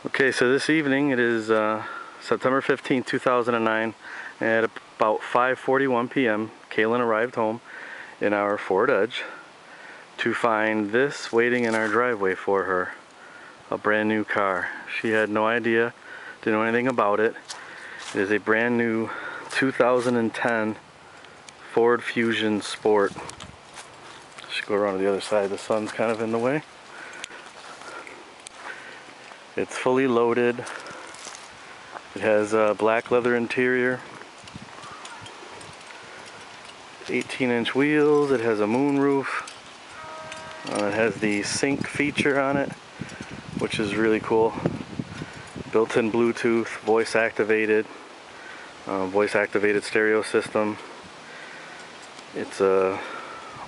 Okay, so this evening it is September 15th, 2009, at about 5:41 p.m. Calen arrived home in our Ford Edge to find this waiting in our driveway for her, a brand new car. She had no idea, didn't know anything about it. It is a brand new 2010 Ford Fusion Sport. Should go around to the other side, the sun's kind of in the way. It's fully loaded. It has a black leather interior, 18-inch wheels. It has a moonroof. It has the sync feature on it, which is really cool. Built-in Bluetooth, voice activated stereo system. It's a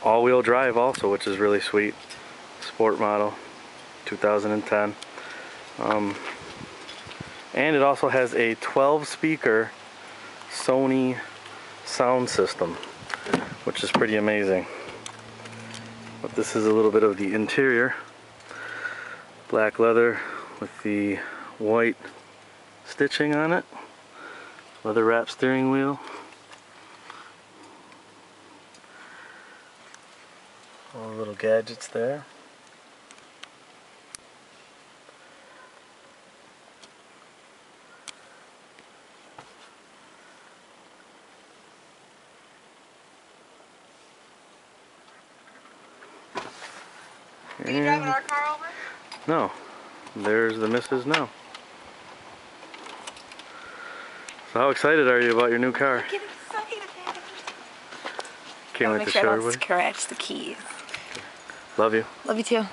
all-wheel drive also, which is really sweet. Sport model, 2010. And it also has a 12-speaker Sony sound system, which is pretty amazing. But this is a little bit of the interior. Black leather with the white stitching on it. Leather wrap steering wheel. All the little gadgets there. Are you driving our car over? No. There's the missus now. So how excited are you about your new car? I'm getting excited. Can't wait to show her. Scratch the keys. Love you. Love you too.